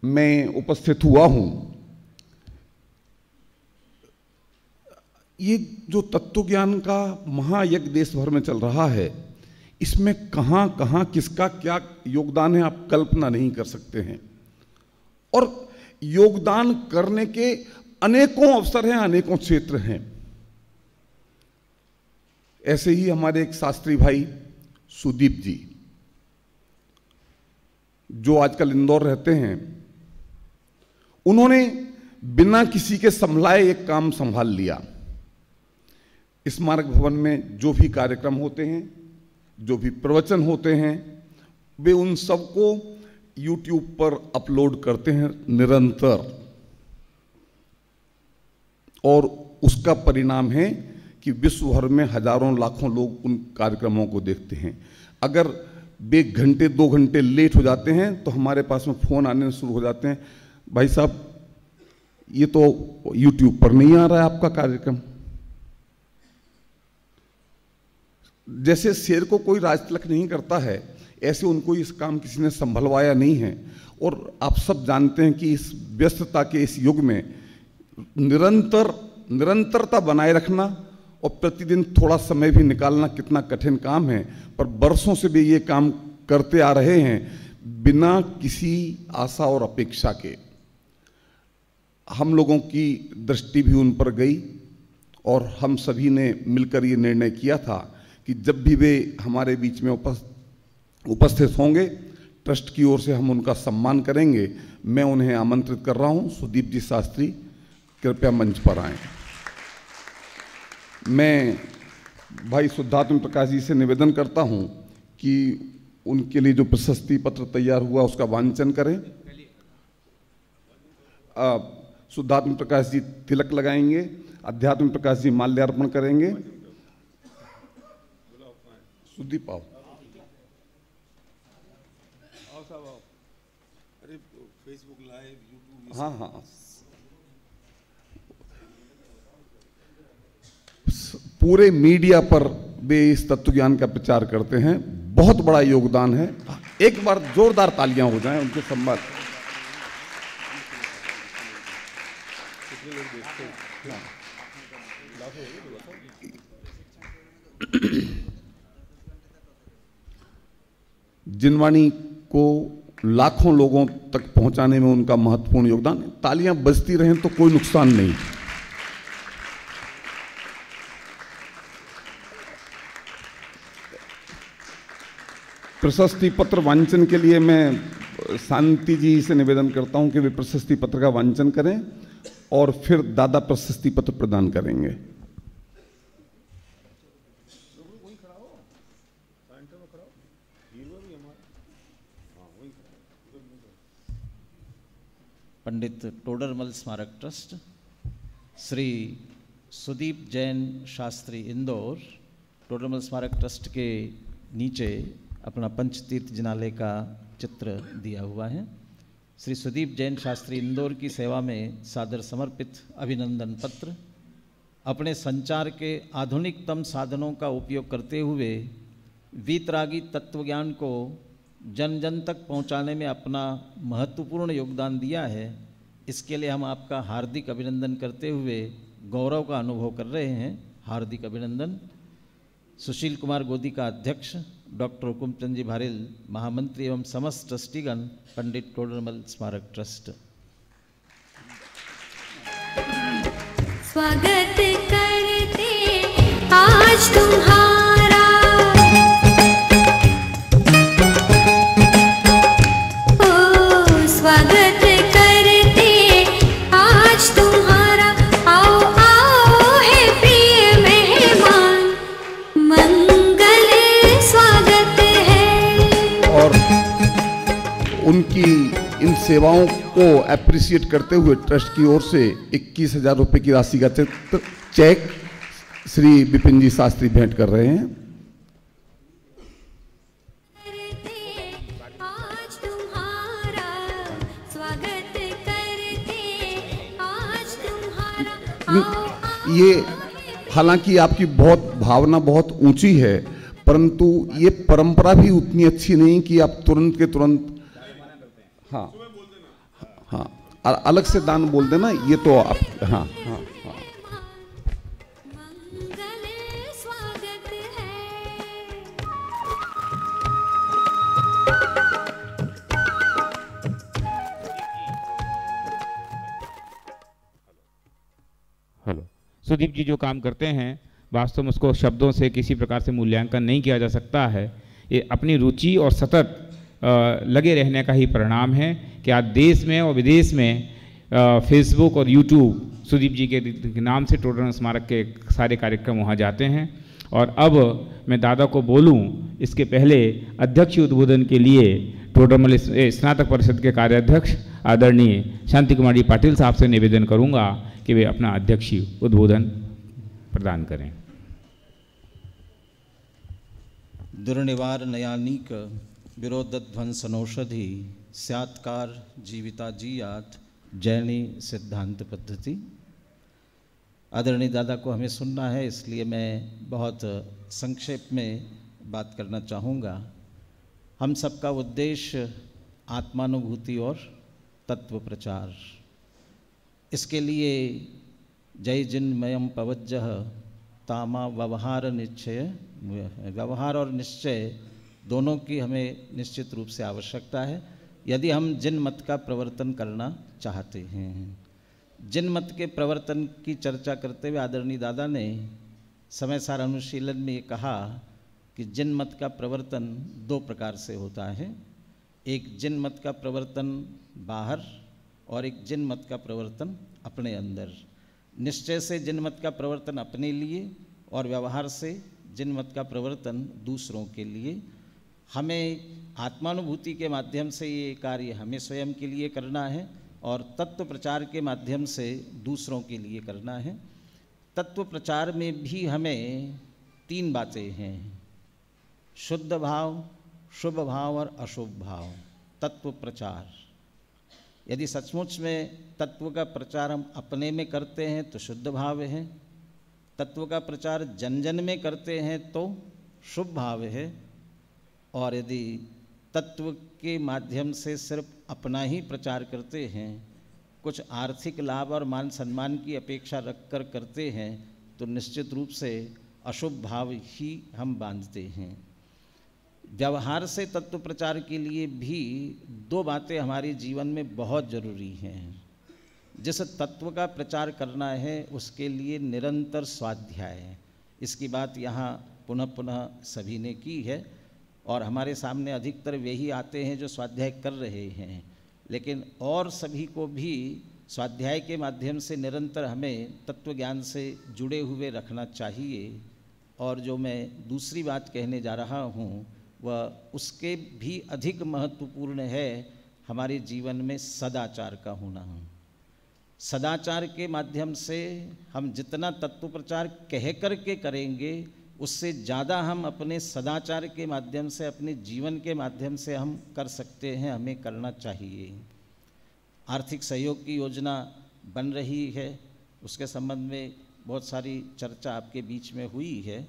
मैं उपस्थित हुआ हूं, ये जो तत्व ज्ञान का महायज्ञ देश भर में चल रहा है, इसमें कहां कहां किसका क्या योगदान है आप कल्पना नहीं कर सकते हैं। और योगदान करने के अनेकों अवसर हैं, अनेकों क्षेत्र हैं। ऐसे ही हमारे एक शास्त्री भाई सुदीप जी, जो आजकल इंदौर रहते हैं, उन्होंने बिना किसी के संभलाए एक काम संभाल लिया। स्मारक भवन में जो भी कार्यक्रम होते हैं, जो भी प्रवचन होते हैं, वे उन सबको YouTube पर अपलोड करते हैं निरंतर, और उसका परिणाम है कि विश्व भर में हजारों लाखों लोग उन कार्यक्रमों को देखते हैं। अगर वे घंटे 2 घंटे लेट हो जाते हैं तो हमारे पास में फ़ोन आने शुरू हो जाते हैं, भाई साहब ये तो YouTube पर नहीं आ रहा है आपका कार्यक्रम। जैसे शेर को कोई राज तिलक नहीं करता है, ऐसे उनको इस काम किसी ने संभलवाया नहीं है। और आप सब जानते हैं कि इस व्यस्तता के इस युग में निरंतरता बनाए रखना और प्रतिदिन थोड़ा समय भी निकालना कितना कठिन काम है, पर वर्षों से भी ये काम करते आ रहे हैं बिना किसी आशा और अपेक्षा के। हम लोगों की दृष्टि भी उन पर गई और हम सभी ने मिलकर ये निर्णय किया था कि जब भी वे हमारे बीच में उपस्थित होंगे, ट्रस्ट की ओर से हम उनका सम्मान करेंगे। मैं उन्हें आमंत्रित कर रहा हूं, सुदीप जी शास्त्री कृपया मंच पर आएं। मैं भाई शुद्धात्म प्रकाश जी से निवेदन करता हूं कि उनके लिए जो प्रशस्ति पत्र तैयार हुआ उसका वांचन करें। शुद्धात्म प्रकाश जी तिलक लगाएंगे, अध्यात्म प्रकाश जी माल्यार्पण करेंगे। सुदीप आओ। अरे फेसबुक लाइव, यूट्यूब, हाँ हाँ, पूरे मीडिया पर वे इस तत्व ज्ञान का प्रचार करते हैं, बहुत बड़ा योगदान है। एक बार जोरदार तालियां हो जाएं उनके सम्मान। जिनवाणी को लाखों लोगों तक पहुंचाने में उनका महत्वपूर्ण योगदान है। तालियां बजती रहें तो कोई नुकसान नहीं। प्रशस्ति पत्र वांचन के लिए मैं शांति जी से निवेदन करता हूं कि वे प्रशस्ति पत्र का वांचन करें और फिर दादा प्रशस्ति पत्र प्रदान करेंगे। पंडित टोडरमल स्मारक ट्रस्ट, श्री सुदीप जैन शास्त्री इंदौर, टोडरमल स्मारक ट्रस्ट के नीचे अपना पंचतीर्थ जिनालय का चित्र दिया हुआ है। श्री सुदीप जैन शास्त्री इंदौर की सेवा में सादर समर्पित अभिनंदन पत्र। अपने संचार के आधुनिकतम साधनों का उपयोग करते हुए वीतरागी तत्वज्ञान को जन जन तक पहुंचाने में अपना महत्वपूर्ण योगदान दिया है। इसके लिए हम आपका हार्दिक अभिनंदन करते हुए गौरव का अनुभव कर रहे हैं। हार्दिक अभिनंदन। सुशील कुमार गोदी का अध्यक्ष, डॉक्टर हुकुमचंद जी भारिल महामंत्री एवं समस्त ट्रस्टीगण, पंडित टोडरमल स्मारक ट्रस्ट। स्वागत करते आज तुम्हारा, ओ स्वागत करते आज तुम्हारा। आओ आओ है प्रिय मेहमान, मंगल स्वागत है। और उनकी इन सेवाओं को एप्रिशिएट करते हुए ट्रस्ट की ओर से 21,000 रुपये की राशि का चेक श्री विपिन जी शास्त्री भेंट कर रहे हैं। आज तुम्हारा स्वागत करते आज तुम्हारा। ये हालांकि आपकी भावना बहुत ऊंची है, परंतु ये परंपरा भी उतनी अच्छी नहीं कि आप तुरंत के तुरंत। हाँ हाँ, और अलग से दान बोल देना, ये तो आप, हाँ हाँ हाँ। मंगल स्वागत है। हेलो। सुदीप जी जो काम करते हैं वास्तव में उसको शब्दों से किसी प्रकार से मूल्यांकन नहीं किया जा सकता है। ये अपनी रुचि और सतत लगे रहने का ही परिणाम है कि आज देश में और विदेश में फेसबुक और यूट्यूब सुदीप जी के नाम से टोडर मल स्मारक के सारे कार्यक्रम वहाँ जाते हैं। और अब मैं दादा को बोलूँ इसके पहले अध्यक्ष उद्बोधन के लिए टोडर मल स्नातक परिषद के कार्याध्यक्ष आदरणीय शांति कुमार जी पाटिल साहब से निवेदन करूँगा कि वे अपना अध्यक्षीय उद्बोधन प्रदान करें। दुर्निवार नयानीक विरोधध्वंसनौषधि स्यात्कार जीविता जीयात जैनी सिद्धांत पद्धति। आदरणीय दादा को हमें सुनना है, इसलिए मैं बहुत संक्षेप में बात करना चाहूँगा। हम सबका उद्देश्य आत्मानुभूति और तत्व प्रचार, इसके लिए जय जिन्मयम पवज्जह तामा व्यवहार निश्चय, व्यवहार और निश्चय दोनों की हमें निश्चित रूप से आवश्यकता है यदि हम जिन मत का प्रवर्तन करना चाहते हैं। जिन मत के प्रवर्तन की चर्चा करते हुए आदरणीय दादा ने समय सार अनुशीलन में ये कहा कि जिन मत का प्रवर्तन दो प्रकार से होता है, एक जिन मत का प्रवर्तन बाहर और एक जिन मत का प्रवर्तन अपने अंदर। निश्चय से जिन मत का प्रवर्तन अपने लिए और व्यवहार से जिन मत का प्रवर्तन दूसरों के लिए। हमें आत्मानुभूति के माध्यम से ये कार्य हमें स्वयं के लिए करना है और तत्व प्रचार के माध्यम से दूसरों के लिए करना है। तत्व प्रचार में भी हमें तीन बातें हैं, शुद्ध भाव, शुभ भाव और अशुभ भाव। तत्व प्रचार, यदि सचमुच में तत्व का प्रचार हम अपने में करते हैं तो शुद्ध भाव है, तत्व का प्रचार जन जन में करते हैं तो शुभ भाव है, और यदि तत्व के माध्यम से सिर्फ अपना ही प्रचार करते हैं, कुछ आर्थिक लाभ और मान सम्मान की अपेक्षा रखकर करते हैं तो निश्चित रूप से अशुभ भाव ही हम बांधते हैं। व्यवहार से तत्व प्रचार के लिए भी दो बातें हमारे जीवन में बहुत ज़रूरी हैं। जिस तत्व का प्रचार करना है उसके लिए निरंतर स्वाध्याय, इसकी बात यहाँ पुनः पुनः सभी ने की है और हमारे सामने अधिकतर वही आते हैं जो स्वाध्याय कर रहे हैं, लेकिन और सभी को भी स्वाध्याय के माध्यम से निरंतर हमें तत्व ज्ञान से जुड़े हुए रखना चाहिए। और जो मैं दूसरी बात कहने जा रहा हूँ वह उसके भी अधिक महत्वपूर्ण है हमारे जीवन में सदाचार का होना। सदाचार के माध्यम से हम जितना तत्व प्रचार कह कर के करेंगे उससे ज़्यादा हम अपने सदाचार के माध्यम से, अपने जीवन के माध्यम से हम कर सकते हैं, हमें करना चाहिए। आर्थिक सहयोग की योजना बन रही है, उसके संबंध में बहुत सारी चर्चा आपके बीच में हुई है।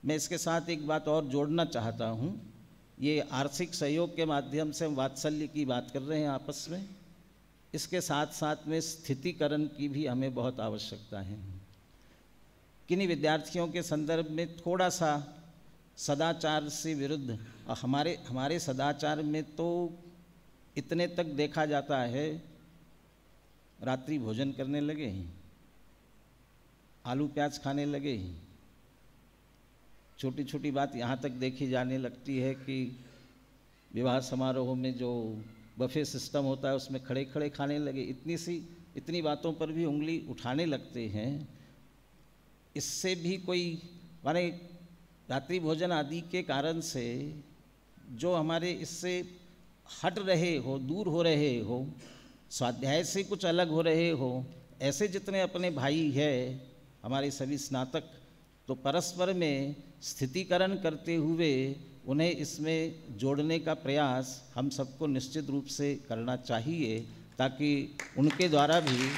मैं इसके साथ एक बात और जोड़ना चाहता हूँ। ये आर्थिक सहयोग के माध्यम से हम वात्सल्य की बात कर रहे हैं आपस में, इसके साथ साथ में स्थितिकरण की भी हमें बहुत आवश्यकता है। किन्हीं विद्यार्थियों के संदर्भ में थोड़ा सा सदाचार से विरुद्ध, हमारे सदाचार में तो इतने तक देखा जाता है, रात्रि भोजन करने लगे हैं, आलू प्याज खाने लगे हैं, छोटी छोटी बात यहाँ तक देखी जाने लगती है कि विवाह समारोह में जो बफे सिस्टम होता है उसमें खड़े खड़े खाने लगे। इतनी बातों पर भी उंगली उठाने लगते हैं। इससे भी कोई माने रात्रि भोजन आदि के कारण से जो हमारे इससे हट रहे हो, दूर हो रहे हो, स्वाध्याय से कुछ अलग हो रहे हो, ऐसे जितने अपने भाई हैं हमारे सभी स्नातक, तो परस्पर में स्थितिकरण करते हुए उन्हें इसमें जोड़ने का प्रयास हम सबको निश्चित रूप से करना चाहिए ताकि उनके द्वारा भी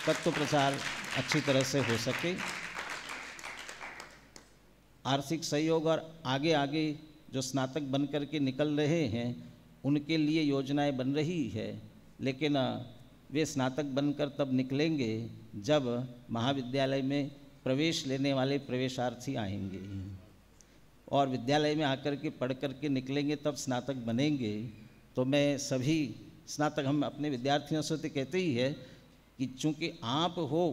तत्व प्रचार अच्छी तरह से हो सके। आर्थिक सहयोग और आगे आगे जो स्नातक बन कर के निकल रहे हैं उनके लिए योजनाएं बन रही है, लेकिन वे स्नातक बनकर तब निकलेंगे जब महाविद्यालय में प्रवेश लेने वाले प्रवेशार्थी आएंगे, और विद्यालय में आकर के पढ़ कर के निकलेंगे तब स्नातक बनेंगे। तो मैं सभी स्नातक, हम अपने विद्यार्थियों से तो कहते ही है कि चूँकि आप हो